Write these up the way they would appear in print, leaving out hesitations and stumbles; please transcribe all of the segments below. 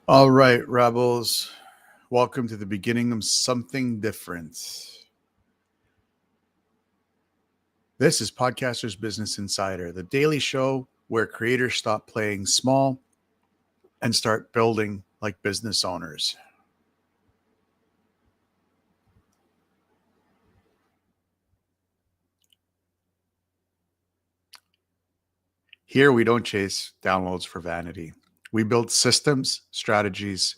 All right, rebels. Welcome to the beginning of something different. This is Podcasters Business Insider, the daily show where creators stop playing small and start building like business owners. Here, we don't chase downloads for vanity. We build systems, strategies,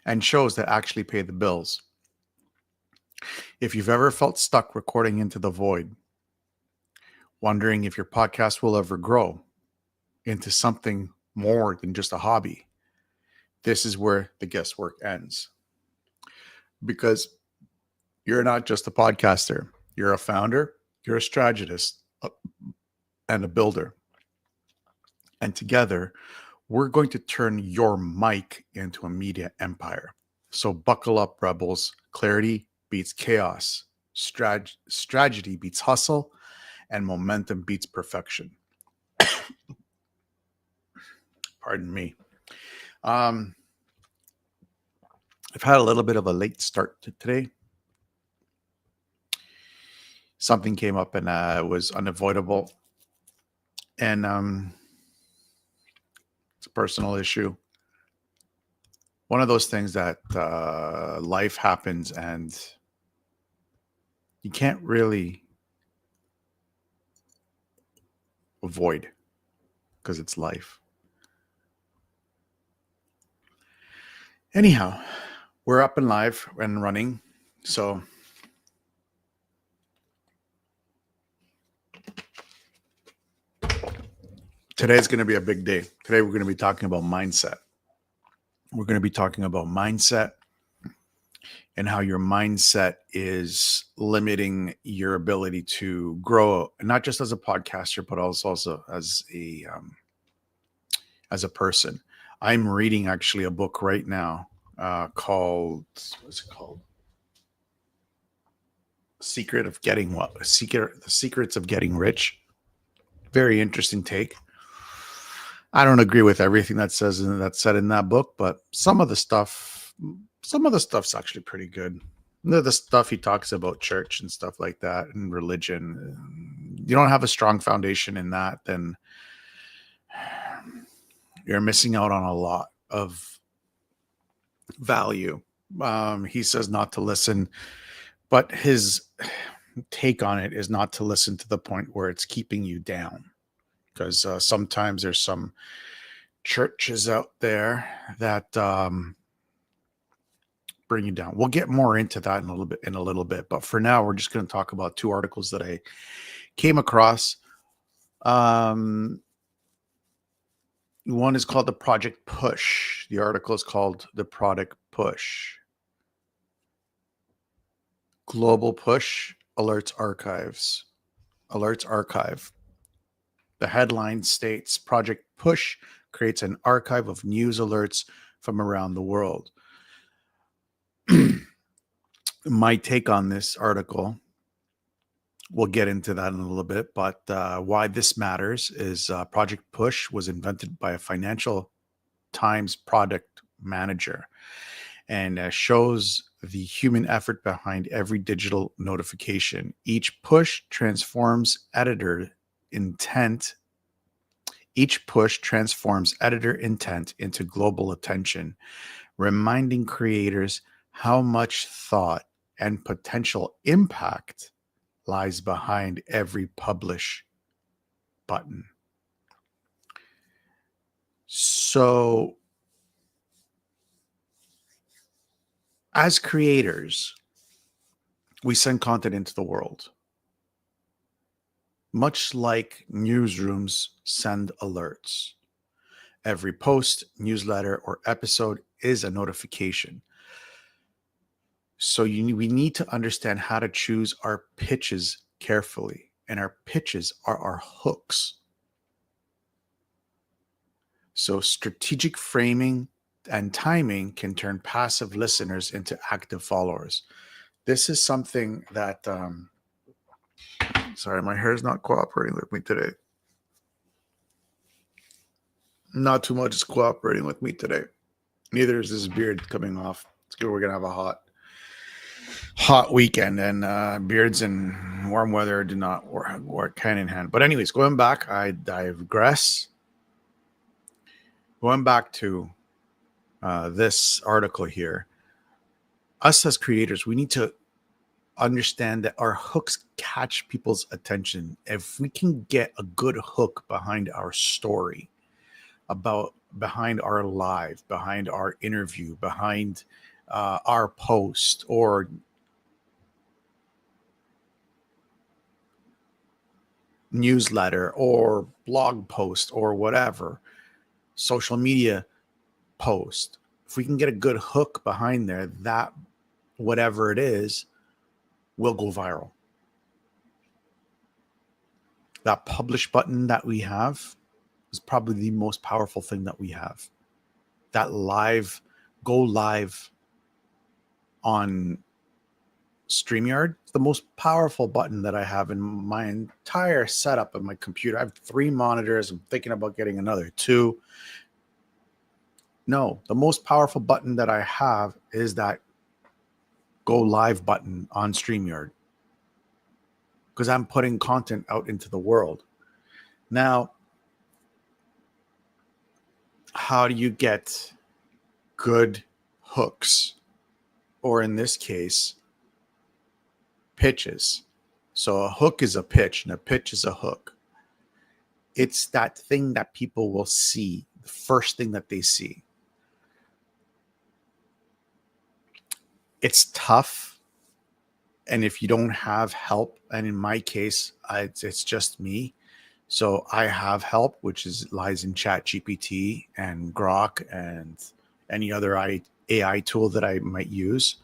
and shows that actually pay the bills. If you've ever felt stuck recording into the void, wondering if your podcast will ever grow into something more than just a hobby, this is where the guesswork ends. Because you're not just a podcaster, you're a founder, you're a strategist, and a builder. And together, we're going to turn your mic into a media empire. So buckle up, rebels. Clarity beats chaos, strategy beats hustle, and momentum beats perfection. Pardon me. I've had a little bit of a late start to today. Something came up and it was unavoidable. And it's a personal issue. One of those things that life happens and you can't really avoid because it's life. Anyhow, we're up and live and running. So today's going to be a big day. Today we're going to be talking about mindset. We're going to be talking about mindset and how your mindset is limiting your ability to grow, not just as a podcaster, but also as a person. I'm reading actually a book right now called, what's it called? The Secrets of Getting Rich. Very interesting take. I don't agree with everything that's said in that book, but some of the stuff's actually pretty good. The stuff he talks about church and stuff like that and religion, you don't have a strong foundation in that, then you're missing out on a lot of value. He says not to listen, but his take on it is not to listen to the point where it's keeping you down. Because sometimes there's some churches out there that bring you down. We'll get more into that in a little bit. But for now, we're just going to talk about two articles that I came across. One is called the Project Push. The article is called the Product Push. Global Push Alerts Archive. The headline states Project Push creates an archive of news alerts from around the world. My take on this article, we'll get into that in a little bit, but why this matters is Project Push was invented by a Financial Times product manager and shows the human effort behind every digital notification. Each push transforms editor intent into global attention, reminding creators how much thought and potential impact lies behind every publish button. So, as creators, we send content into the world, much like newsrooms send alerts. Every post, newsletter, or episode is a notification. So we need to understand how to choose our pitches carefully, and our pitches are our hooks. So strategic framing and timing can turn passive listeners into active followers. This is something that, sorry, my hair is not cooperating with me today. Not too much is cooperating with me today. Neither is this beard coming off. It's good. We're gonna have a hot weekend, and beards in warm weather do not work hand in hand. But anyways, going back, I digress. Going back to this article here, us as creators, we need to understand that our hooks catch people's attention. If we can get a good hook behind our story, behind our live, behind our interview, behind our post or newsletter or blog post or whatever, social media post, if we can get a good hook behind there, that whatever it is will go viral. That publish button that we have is probably the most powerful thing that we have. That go live on StreamYard, the most powerful button that I have in my entire setup of my computer. I have 3 monitors. I'm thinking about getting another 2. No, the most powerful button that I have is that go live button on StreamYard, because I'm putting content out into the world. Now, how do you get good hooks? Or in this case, pitches. So a hook is a pitch and a pitch is a hook. It's that thing that people will see, the first thing that they see. It's tough. And if you don't have help, and in my case, it's just me. So I have help, which lies in ChatGPT and Grok and any other AI tool that I might use.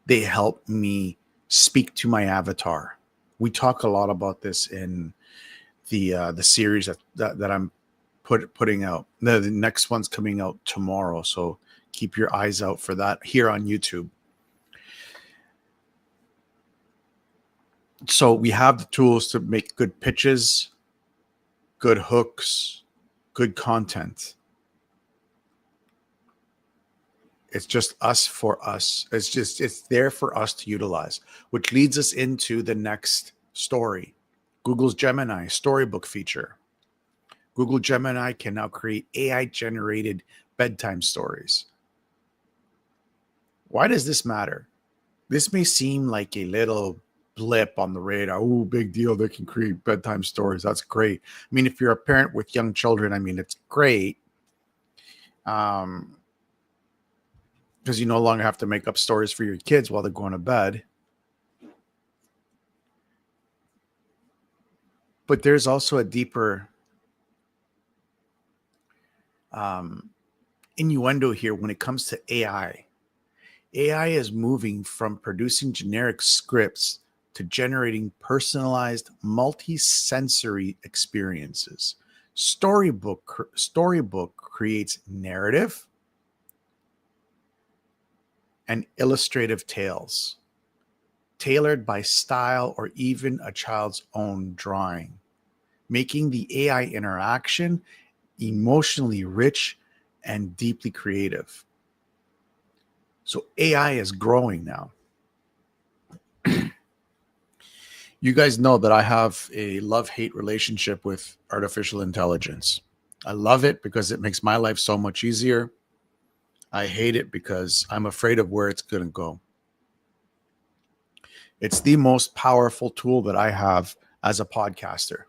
They help me speak to my avatar. We talk a lot about this in the series that I'm putting out. The next one's coming out tomorrow, so keep your eyes out for that here on YouTube. So we have the tools to make good pitches, good hooks, good content. It's just us for us. It's there for us to utilize, which leads us into the next story. Google's Gemini storybook feature. Google Gemini can now create AI-generated bedtime stories. Why does this matter? This may seem like a little blip on the radar. Oh, big deal. They can create bedtime stories. That's great. I mean, if you're a parent with young children, I mean, it's great. Because you no longer have to make up stories for your kids while they're going to bed. But there's also a deeper innuendo here when it comes to AI. AI is moving from producing generic scripts to generating personalized, multi-sensory experiences. Storybook creates narrative and illustrative tales, tailored by style or even a child's own drawing, making the AI interaction emotionally rich and deeply creative. So AI is growing now. You guys know that I have a love-hate relationship with artificial intelligence. I love it because it makes my life so much easier. I hate it because I'm afraid of where it's going to go. It's the most powerful tool that I have as a podcaster,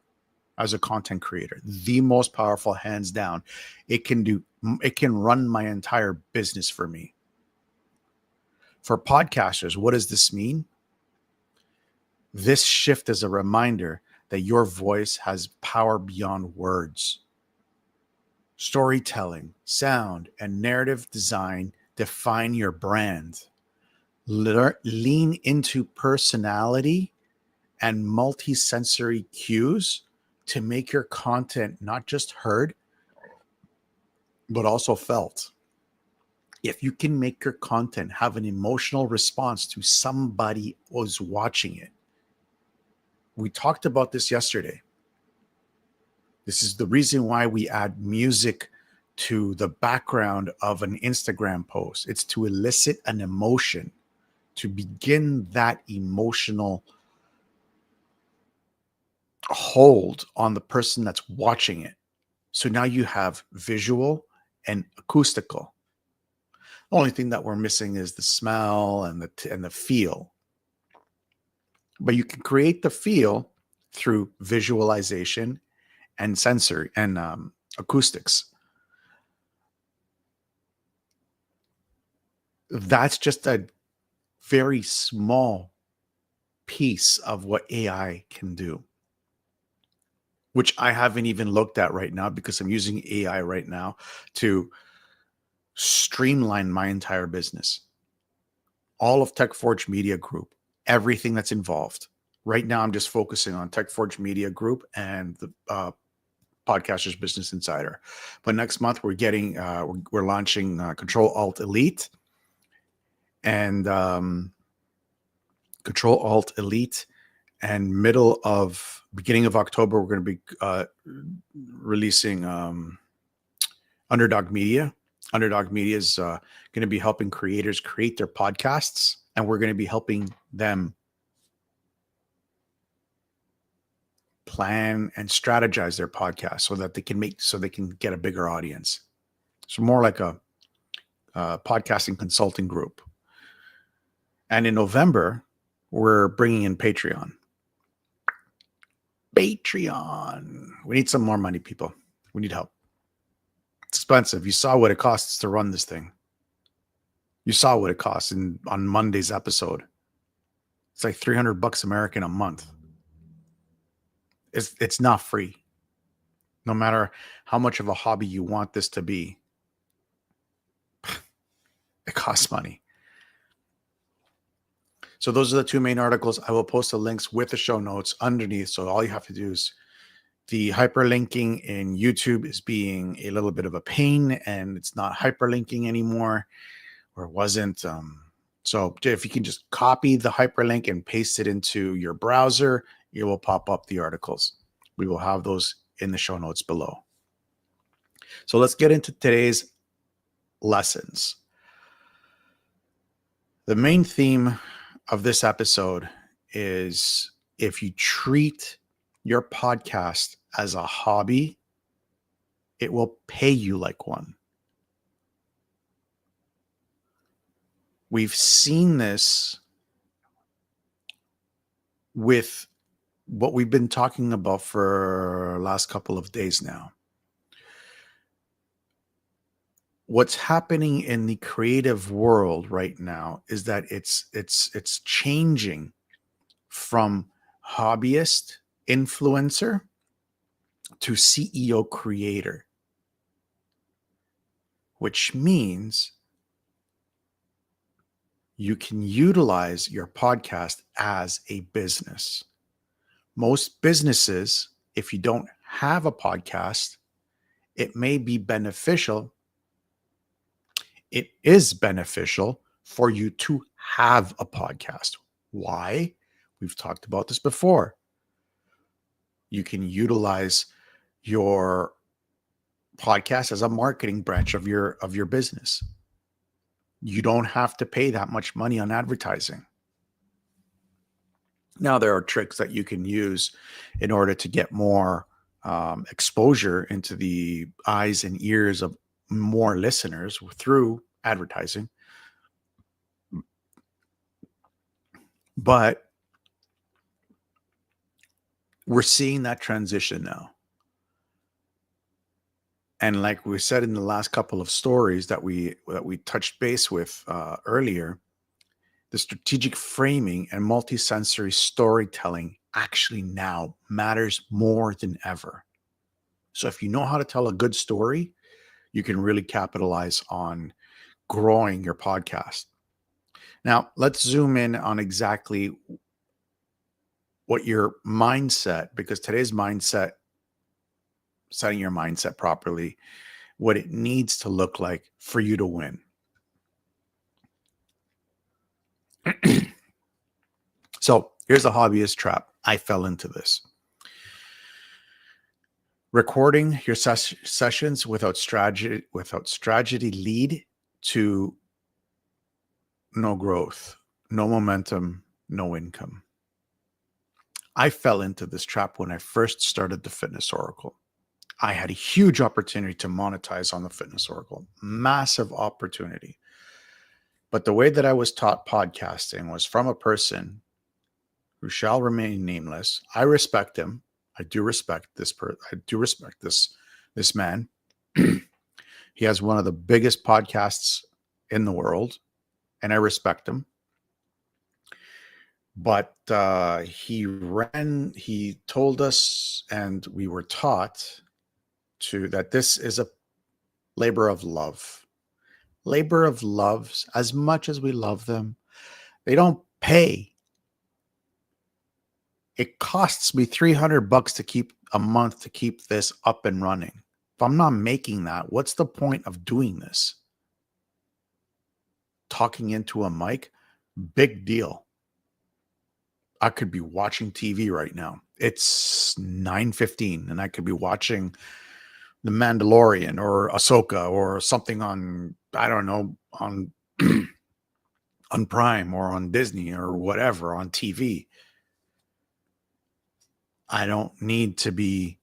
as a content creator. The most powerful, hands down. It can run my entire business for me. For podcasters, what does this mean? This shift is a reminder that your voice has power beyond words. Storytelling, sound, and narrative design define your brand. Lean into personality and multi-sensory cues to make your content not just heard, but also felt. If you can make your content have an emotional response to somebody who's watching it. We talked about this yesterday. This is the reason why we add music to the background of an Instagram post. It's to elicit an emotion, to begin that emotional hold on the person that's watching it. So now you have visual and acoustical. The only thing that we're missing is the smell and the feel. But you can create the feel through visualization and sensory and acoustics. That's just a very small piece of what AI can do, which I haven't even looked at right now because I'm using AI right now to streamline my entire business. All of TechForge Media Group, everything that's involved. Right now, I'm just focusing on TechForge Media Group and the Podcasters Business Insider. But next month, we're launching Control Alt Elite and Control Alt Elite. And beginning of October, we're going to be releasing Underdog Media. Underdog Media is going to be helping creators create their podcasts, and we're going to be helping them plan and strategize their podcast so that they can get a bigger audience. So more like a podcasting consulting group. And in November, we're bringing in Patreon. We need some more money, people. We need help. It's expensive. You saw what it costs to run this thing. You saw what it costs on Monday's episode. It's like $300 American a month. It's not free. No matter how much of a hobby you want this to be, it costs money. So those are the two main articles. I will post the links with the show notes underneath. So all you have to do is the hyperlinking in YouTube is being a little bit of a pain, and it's not hyperlinking anymore, or it wasn't. So if you can just copy the hyperlink and paste it into your browser, it will pop up the articles. We will have those in the show notes below. So let's get into today's lessons. The main theme of this episode is if you treat your podcast as a hobby, it will pay you like one. We've seen this with what we've been talking about for the last couple of days now. What's happening in the creative world right now is that it's changing from hobbyist influencer to CEO creator, which means you can utilize your podcast as a business. Most businesses, if you don't have a podcast, it may be beneficial. It is beneficial for you to have a podcast. Why? We've talked about this before. You can utilize your podcast as a marketing branch of your business. You don't have to pay that much money on advertising. Now, there are tricks that you can use in order to get more exposure into the eyes and ears of more listeners through advertising. But we're seeing that transition now. And like we said in the last couple of stories that we touched base with earlier, the strategic framing and multisensory storytelling actually now matters more than ever. So if you know how to tell a good story, you can really capitalize on growing your podcast. Now, let's zoom in on exactly what your mindset, because today's mindset, setting your mindset properly, what it needs to look like for you to win. So here's a hobbyist trap. I fell into this. Recording your sessions without strategy lead to no growth, no momentum, no income. I fell into this trap when I first started the Fitness Oracle. I had a huge opportunity to monetize on the Fitness Oracle, massive opportunity. But the way that I was taught podcasting was from a person who shall remain nameless. I respect him. I do respect this man. He has one of the biggest podcasts in the world, and I respect him. But he told us, and we were taught that this is a labor of love. Labor of loves, as much as we love them, they don't pay. It costs me $300 to keep a month to keep this up and running. If I'm not making that, what's the point of doing this? Talking into a mic, big deal. I could be watching TV right now. It's 9:15 and I could be watching The Mandalorian or Ahsoka or something on, I don't know, on on Prime or on Disney or whatever on TV. I don't need to be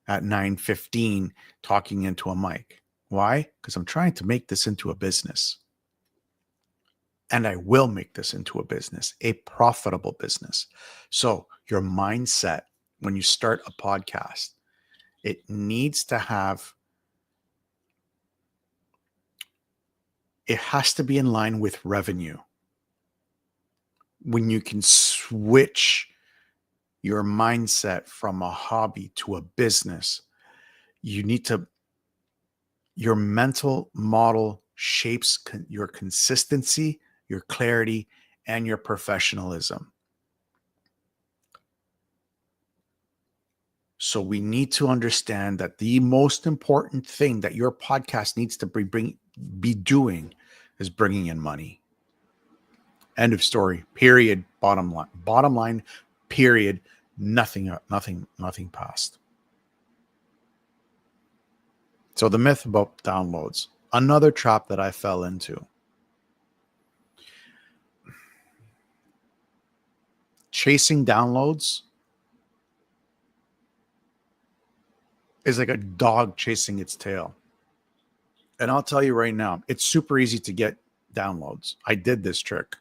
at 9:15 talking into a mic. Why? Because I'm trying to make this into a business. And I will make this into a business, a profitable business. So your mindset when you start a podcast, it needs to it has to be in line with revenue. When you can switch your mindset from a hobby to a business, your mental model shapes your consistency, your clarity, and your professionalism. So we need to understand that the most important thing that your podcast needs to be doing is bringing in money. End of story. Period. Bottom line. Bottom line. Period. Nothing past. So the myth about downloads, another trap that I fell into. Chasing downloads is like a dog chasing its tail. And I'll tell you right now, it's super easy to get downloads. I did this trick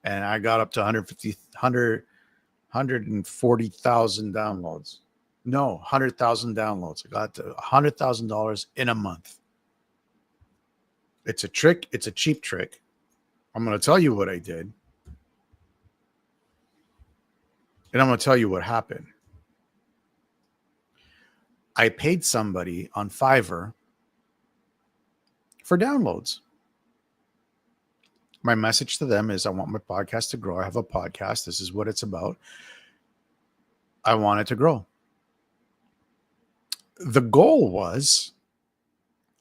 and I got up to 140,000 downloads. No, 100,000 downloads. I got to $100,000 in a month. It's a trick. It's a cheap trick. I'm going to tell you what I did. And I'm going to tell you what happened. I paid somebody on Fiverr for downloads. My message to them is I want my podcast to grow. I have a podcast. This is what it's about. I want it to grow. The goal was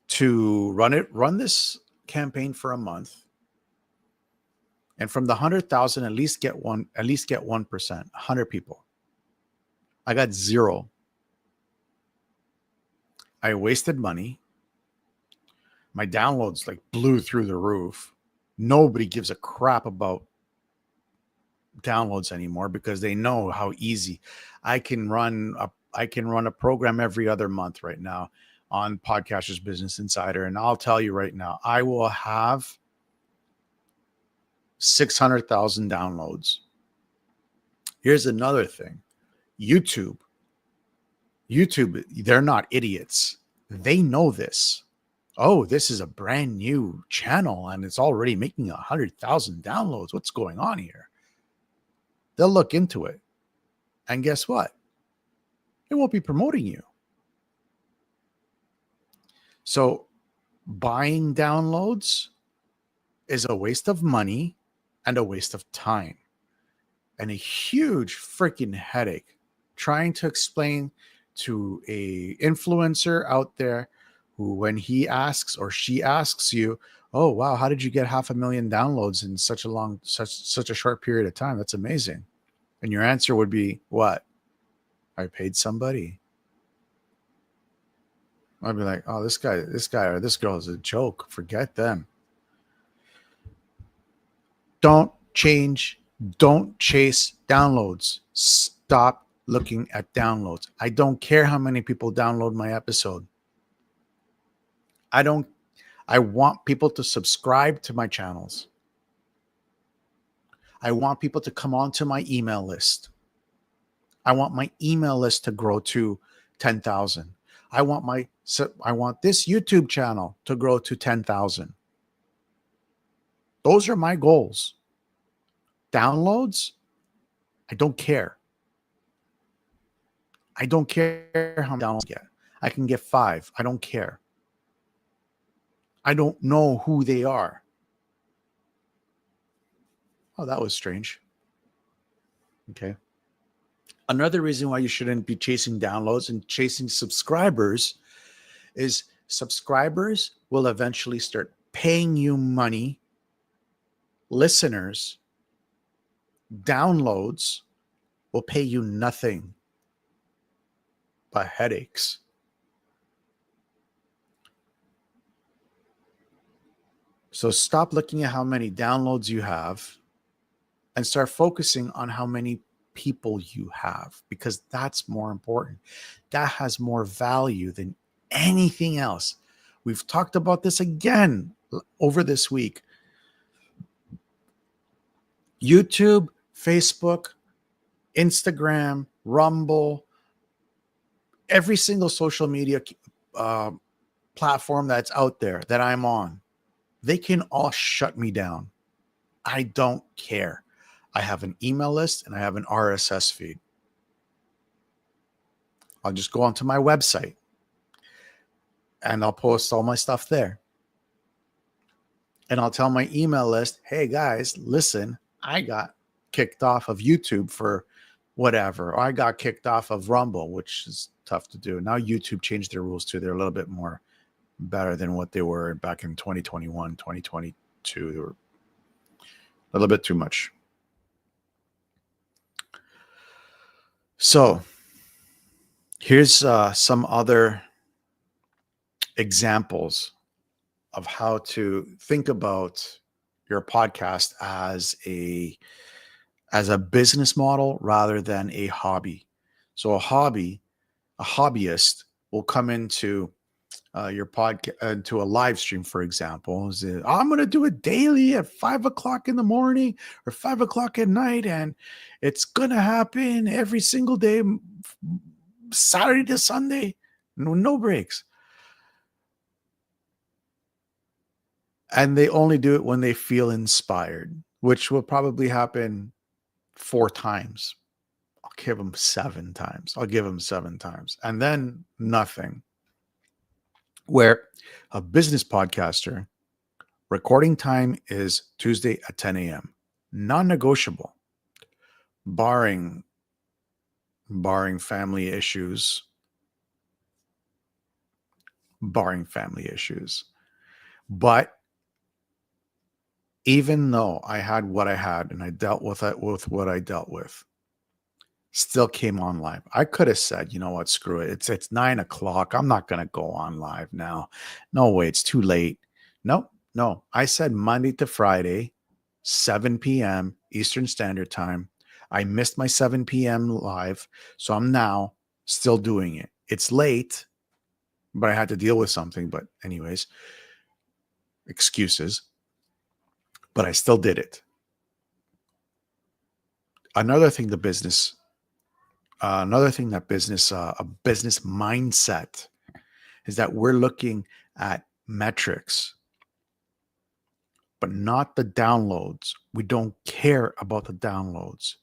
to run this campaign for a month. And from the 100,000, at least get 1%, 100 people. I got 0. I wasted money. My downloads like blew through the roof. Nobody gives a crap about downloads anymore because they know how easy I can run a program every other month right now on Podcasters Business Insider. And I'll tell you right now, I will have 600,000 downloads. Here's another thing. YouTube, they're not idiots. They know this. Oh, this is a brand new channel and it's already making 100,000 downloads. What's going on here? They'll look into it. And guess what? It won't be promoting you. So buying downloads is a waste of money and a waste of time and a huge freaking headache trying to explain to a influencer out there who, when he asks or she asks you, oh, wow, how did you get 500,000 downloads in such a short period of time? That's amazing. And your answer would be, what? I paid somebody. I'd be like, oh, this guy or this girl is a joke. Forget them. Don't chase downloads. Stop looking at downloads. I don't care how many people download my episode. I want people to subscribe to my channels. I want people to come onto my email list. I want my email list to grow to 10,000. I want this YouTube channel to grow to 10,000. Those are my goals. Downloads, I don't care. I don't care how many downloads I get. I can get 5. I don't care. I don't know who they are. Oh, that was strange. Okay. Another reason why you shouldn't be chasing downloads and chasing subscribers is subscribers will eventually start paying you money. Listeners, downloads will pay you nothing but headaches. So stop looking at how many downloads you have and start focusing on how many people you have, because that's more important. That has more value than anything else. We've talked about this again over this week. YouTube, Facebook, Instagram, Rumble, every single social media platform that's out there that I'm on, they can all shut me down. I don't care. I have an email list and I have an RSS feed. I'll just go onto my website and I'll post all my stuff there. And I'll tell my email list, hey guys, listen, I got kicked off of YouTube for whatever. Or I got kicked off of Rumble, which is tough to do. Now YouTube changed their rules too. They're a little bit more better than what they were back in 2021, 2022. They were a little bit too much. So here's some other examples of how to think about your podcast as a business model rather than a hobby. So a hobbyist will come into your podcast, to a live stream, for example. I'm going to do it daily at 5:00 in the morning or 5:00 at night, and it's going to happen every single day, Saturday to Sunday, no breaks. And they only do it when they feel inspired, which will probably happen 4 times. I'll give them 7 times. And then nothing. Where a business podcaster, recording time is Tuesday at 10 a.m. Non-negotiable, barring family issues. But even though I had what I had and I dealt with it with what I dealt with, still came on live. I could have said, you know what, screw it. It's 9:00. I'm not going to go on live now. No way, it's too late. No. I said Monday to Friday, 7 p.m. Eastern Standard Time. I missed my 7 p.m. live, so I'm now still doing it. It's late, but I had to deal with something. But anyways, excuses. But I still did it. Another thing that business a business mindset is that we're looking at metrics, but not the downloads. We don't care about the downloads.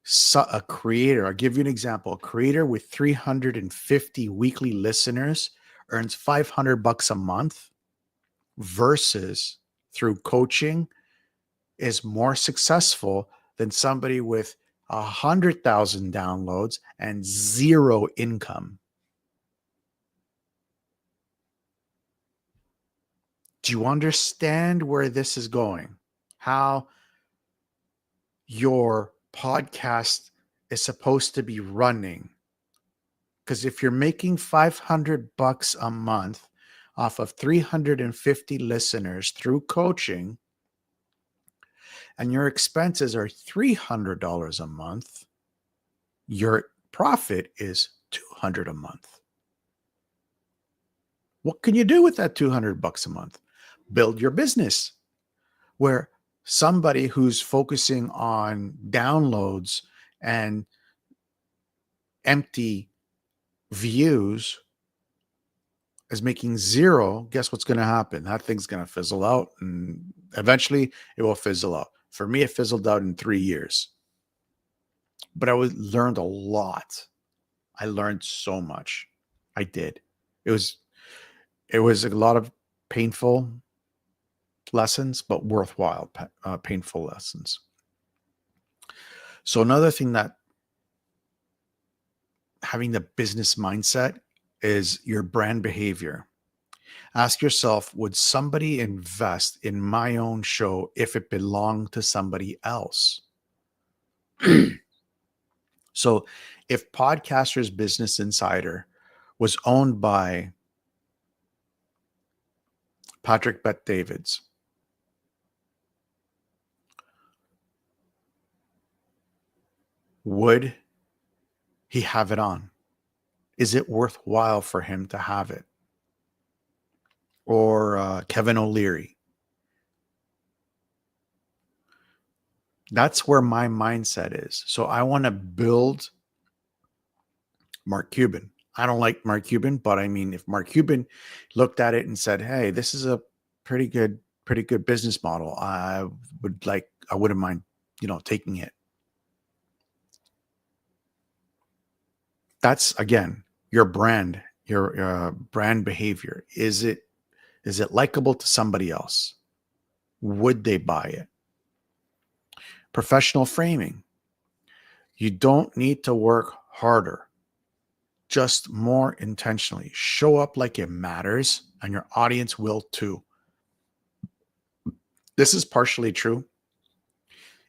So a creator, I'll give you an example. A creator with 350 weekly listeners earns $500 a month versus through coaching is more successful than somebody with 100,000 downloads and 0 income. Do you understand where this is going? How your podcast is supposed to be running? Because if you're making $500 a month off of 350 listeners through coaching, and your expenses are $300 a month, your profit is $200 a month. What can you do with that $200 a month? Build your business where somebody who's focusing on downloads and empty views is making zero. Guess what's going to happen? That thing's going to fizzle out, and eventually it will fizzle out. For me, it fizzled out in 3 years, but I learned a lot. I learned so much. I did. It was a lot of painful lessons, but worthwhile painful lessons. So another thing that having the business mindset is your brand behavior. Ask yourself, would somebody invest in my own show if it belonged to somebody else? So if Podcasters Business Insider was owned by Patrick Bet-Davids, would he have it on? Is it worthwhile for him to have it? Or Kevin O'Leary? That's where my mindset is. So I want to build Mark Cuban. I don't like Mark Cuban, but I mean, if Mark Cuban looked at it and said, "Hey, this is a pretty good business model. I wouldn't mind, taking it." That's again your brand, your brand behavior. Is it likable to somebody else? Would they buy it? Professional framing. You don't need to work harder, just more intentionally. Show up like it matters, and your audience will too. This is partially true.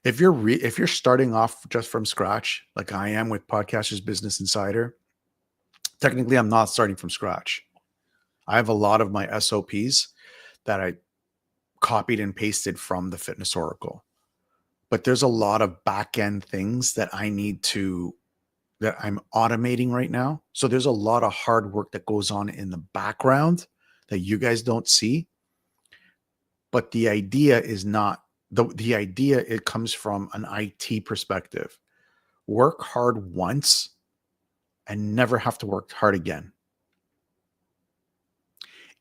If you're starting off just from scratch, like I am with Podcasters Business Insider, technically I'm not starting from scratch. I have a lot of my SOPs that I copied and pasted from the Fitness Oracle. But there's a lot of back-end things that that I'm automating right now. So there's a lot of hard work that goes on in the background that you guys don't see. But the idea is not the idea. It comes from an IT perspective. Work hard once and never have to work hard again.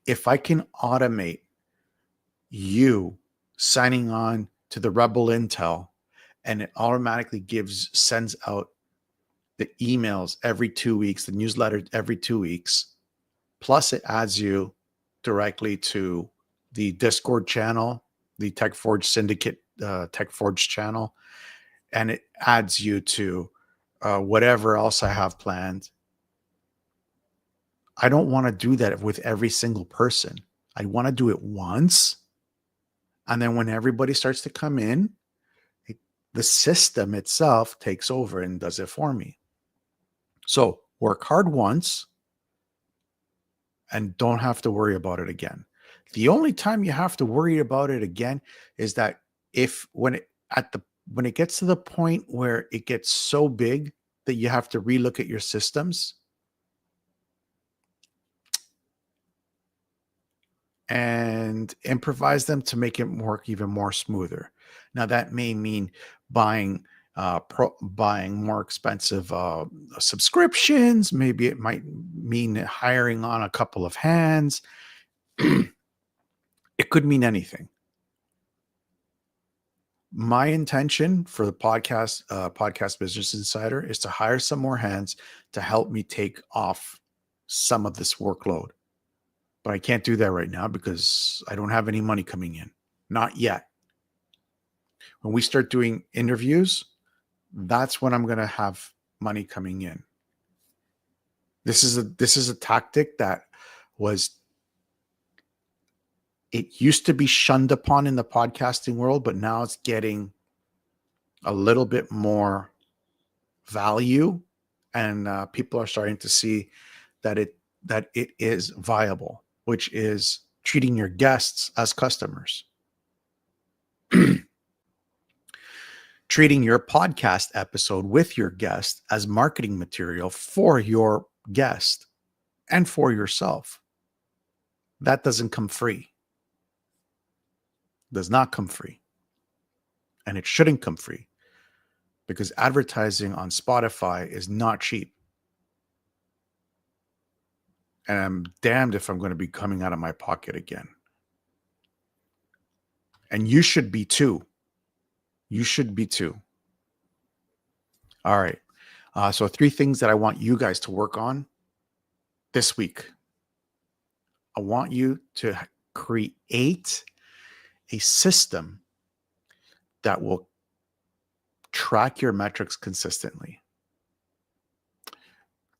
If I can automate you signing on to the Rebel Intel, and it automatically sends out the emails every 2 weeks, the newsletter every 2 weeks, plus it adds you directly to the Discord channel, the TechForge Syndicate, TechForge channel, and it adds you to whatever else I have planned. I don't want to do that with every single person. I want to do it once. And then when everybody starts to come in, the system itself takes over and does it for me. So work hard once and don't have to worry about it again. The only time you have to worry about it again is that when it gets to the point where it gets so big that you have to relook at your systems and improvise them to make it work even more smoother. Now that may mean buying more expensive subscriptions. Maybe it might mean hiring on a couple of hands. It could mean anything. My intention for the podcast Business Insider is to hire some more hands to help me take off some of this workload. But I can't do that right now because I don't have any money coming in. Not yet. When we start doing interviews, that's when I'm going to have money coming in. This is a tactic that it used to be shunned upon in the podcasting world, but now it's getting a little bit more value And people are starting to see that it is viable, which is treating your guests as customers, treating your podcast episode with your guest as marketing material for your guest and for yourself. That doesn't come free. Does not come free. And it shouldn't come free, because advertising on Spotify is not cheap. And I'm damned if I'm going to be coming out of my pocket again. And you should be too. You should be too. All right. So 3 things that I want you guys to work on this week. I want you to create a system that will track your metrics consistently.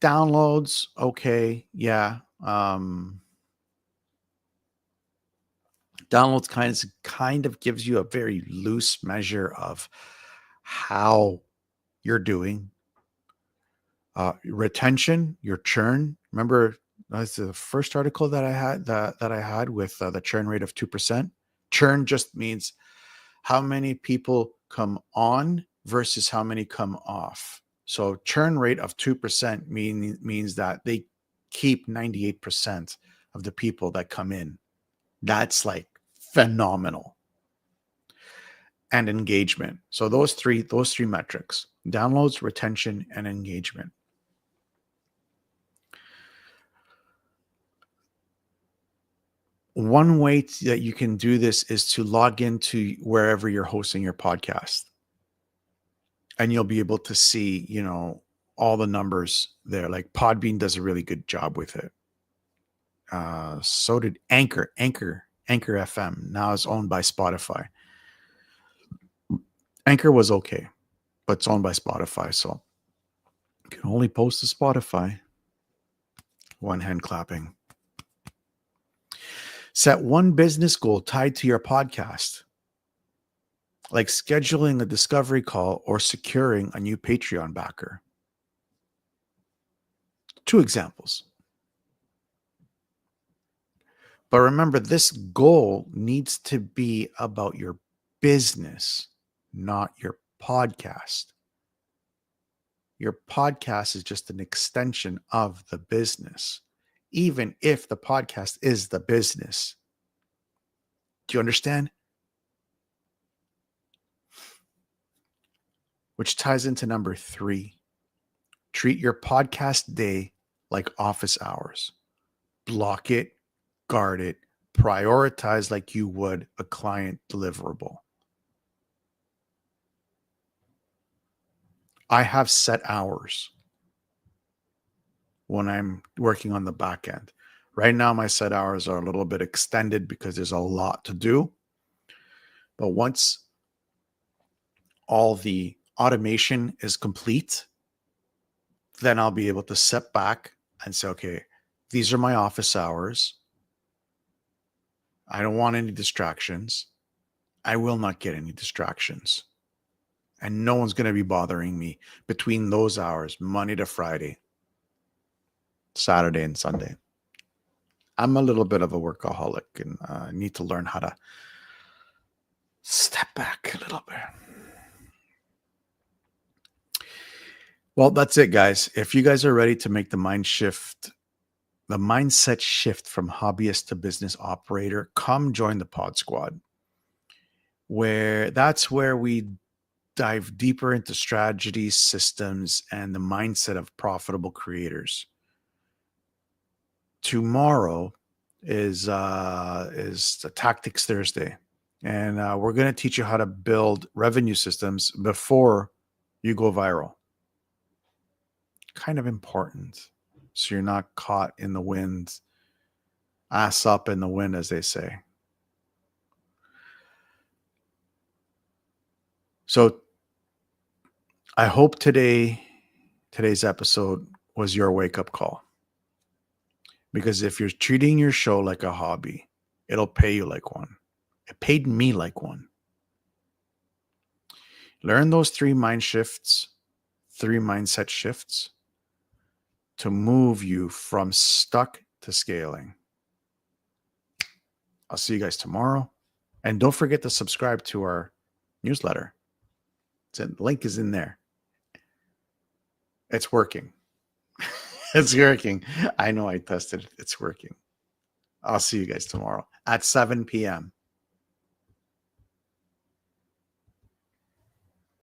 Downloads, okay, yeah. Downloads kind of gives you a very loose measure of how you're doing. Retention, your churn. Remember, that's the first article that I had with the churn rate of 2%. Churn just means how many people come on versus how many come off. So churn rate of 2% means that they keep 98% of the people that come in. That's like phenomenal. And engagement. So those three metrics: downloads, retention, and engagement. One way that you can do this is to log into wherever you're hosting your podcast. And you'll be able to see, all the numbers there. Like Podbean does a really good job with it. So did Anchor FM. Now it's owned by Spotify. Anchor was okay, but it's owned by Spotify. So you can only post to Spotify. One hand clapping. Set one business goal tied to your podcast, like scheduling a discovery call or securing a new Patreon backer. 2 examples. But remember, this goal needs to be about your business, not your podcast. Your podcast is just an extension of the business, even if the podcast is the business. Do you understand? Which ties into number 3. Treat your podcast day like office hours. Block it, guard it, prioritize like you would a client deliverable. I have set hours when I'm working on the back end. Right now, my set hours are a little bit extended because there's a lot to do. But once all the automation is complete, then I'll be able to sit back and say, okay, these are my office hours. I don't want any distractions. I will not get any distractions. And no one's going to be bothering me between those hours, Monday to Friday, Saturday and Sunday. I'm a little bit of a workaholic and I need to learn how to step back a little bit. Well, that's it, guys. If you guys are ready to make the mindset shift from hobbyist to business operator, come join the Pod Squad, that's where we dive deeper into strategies, systems, and the mindset of profitable creators. Tomorrow is the Tactics Thursday, and we're going to teach you how to build revenue systems before you go viral. Kind of important, so you're not caught in the wind, ass up in the wind, as they say. So I hope today's episode was your wake-up call. Because if you're treating your show like a hobby, it'll pay you like one. It paid me like one. Learn those 3 mindset shifts. to move you from stuck to scaling. I'll see you guys tomorrow. And don't forget to subscribe to our newsletter. The link is in there. It's working. It's working. I know I tested it. It's working. I'll see you guys tomorrow at 7 p.m.